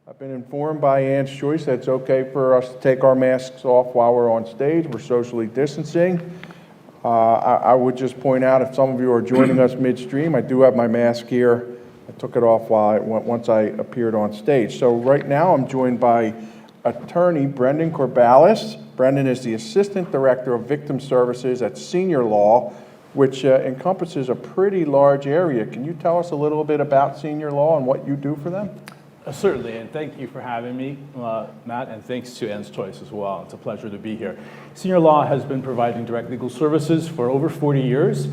I've been informed by Ann's Choice that it's okay for us to take our masks off while we're on stage. We're socially distancing. I would just point out, if some of you are joining us midstream, I do have my mask here. I took it off once I appeared on stage. So right now I'm joined by Attorney Brendan Corbalis. Brendan is the Assistant Director of Victim Services at SeniorLAW, which encompasses a pretty large area. Can you tell us a little bit about SeniorLAW and what you do for them? Certainly, and thank you for having me, Matt, and thanks to Ann's Choice as well. It's a pleasure to be here. SeniorLAW has been providing direct legal services for over 40 years.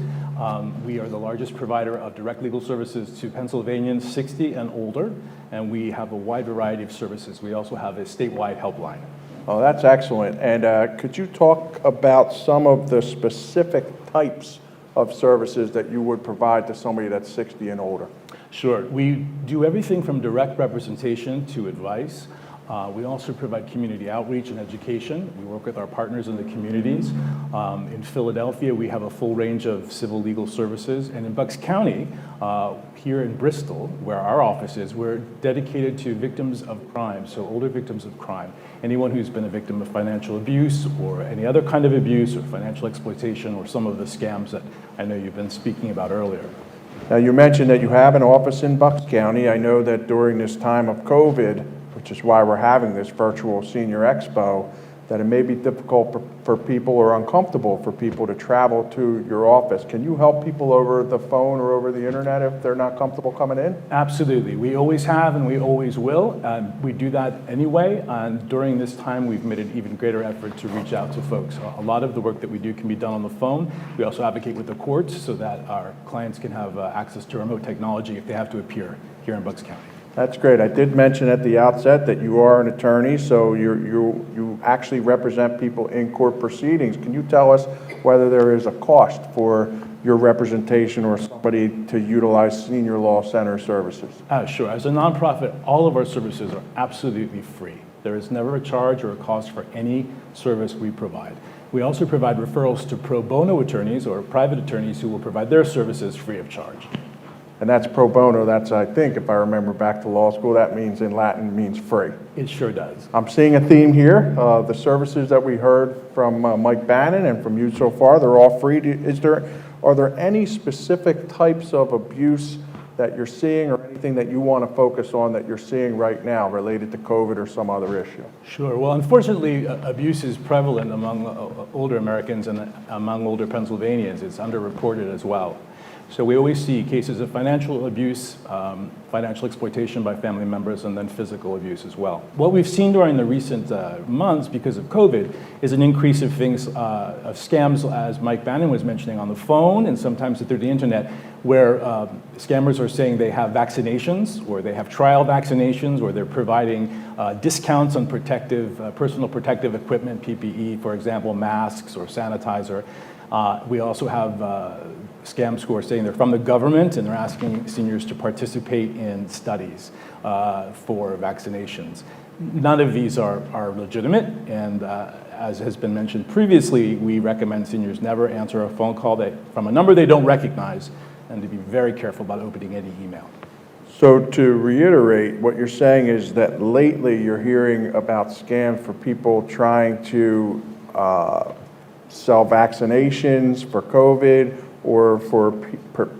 We are the largest provider of direct legal services to Pennsylvanians 60 and older, and we have a wide variety of services. We also have a statewide helpline. Oh, that's excellent. And could you talk about some of the specific types of services that you would provide to somebody that's 60 and older? Sure. We do everything from direct representation to advice. We also provide community outreach and education. We work with our partners in the communities. In Philadelphia, we have a full range of civil legal services. And in Bucks County, here in Bristol, where our office is, we're dedicated to victims of crime, so older victims of crime. Anyone who's been a victim of financial abuse or any other kind of abuse or financial exploitation or some of the scams that I know you've been speaking about earlier. Now, you mentioned that you have an office in Bucks County. I know that during this time of COVID, which is why we're having this virtual Senior Expo, that it may be difficult for people or uncomfortable for people to travel to your office. Can you help people over the phone or over the internet if they're not comfortable coming in? Absolutely. We always have and we always will. We do that anyway. And during this time, we've made an even greater effort to reach out to folks. A lot of the work that we do can be done on the phone. We also advocate with the courts so that our clients can have access to remote technology if they have to appear here in Bucks County. That's great. I did mention at the outset that you are an attorney, so you actually represent people in court proceedings. Can you tell us whether there is a cost for your representation or somebody to utilize SeniorLAW Center services? Sure. As a nonprofit, all of our services are absolutely free. There is never a charge or a cost for any service we provide. We also provide referrals to pro bono attorneys or private attorneys who will provide their services free of charge. And that's pro bono. That's, I think, if I remember back to law school, that means in Latin means free. It sure does. I'm seeing a theme here. The services that we heard from Mike Bannon and from you so far, they're all free. Are there any specific types of abuse that you're seeing or anything that you want to focus on that you're seeing right now related to COVID or some other issue? Sure. Well, unfortunately, abuse is prevalent among older Americans and among older Pennsylvanians. It's underreported as well. So we always see cases of financial abuse, financial exploitation by family members, and then physical abuse as well. What we've seen during the recent months because of COVID is an increase of things, of scams, as Mike Bannon was mentioning, on the phone and sometimes through the internet, where scammers are saying they have vaccinations, or they have trial vaccinations, or they're providing discounts on personal protective equipment, PPE, for example, masks or sanitizer. We also have scams who are saying they're from the government and they're asking seniors to participate in studies for vaccinations. None of these are legitimate, and as has been mentioned previously, we recommend seniors never answer a phone call from a number they don't recognize, and to be very careful about opening any email. So to reiterate, what you're saying is that lately you're hearing about scams for people trying to sell vaccinations for COVID or for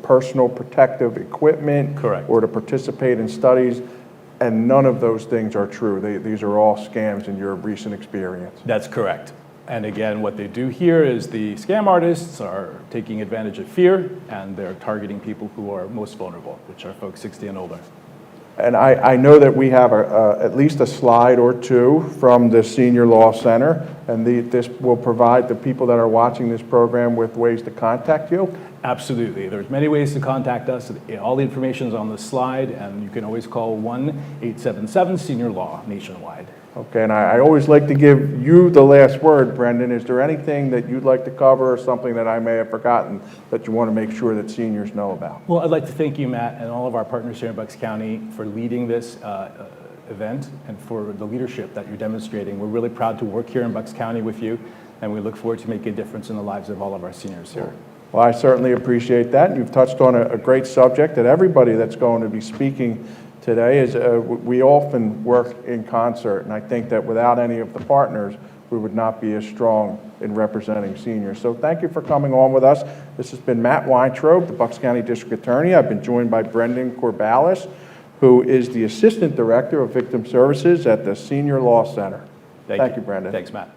personal protective equipment. Correct. Or to participate in studies, and none of those things are true. These are all scams in your recent experience. That's correct. And again, what they do here is the scam artists are taking advantage of fear, and they're targeting people who are most vulnerable, which are folks 60 and older. And I know that we have at least a slide or two from the SeniorLAW Center, and this will provide the people that are watching this program with ways to contact you. Absolutely. There's many ways to contact us. All the information is on the slide, and you can always call 1-877-SeniorLAW nationwide. Okay, and I always like to give you the last word, Brendan. Is there anything that you'd like to cover or something that I may have forgotten that you want to make sure that seniors know about? Well, I'd like to thank you, Matt, and all of our partners here in Bucks County for leading this event and for the leadership that you're demonstrating. We're really proud to work here in Bucks County with you, and we look forward to making a difference in the lives of all of our seniors here. Well, I certainly appreciate that. You've touched on a great subject that everybody that's going to be speaking today is we often work in concert, and I think that without any of the partners, we would not be as strong in representing seniors. So thank you for coming on with us. This has been Matt Weintraub, the Bucks County District Attorney. I've been joined by Brendan Corbalis, who is the Assistant Director of Victim Services at the SeniorLAW Center. Thank you, Brendan. Thanks, Matt.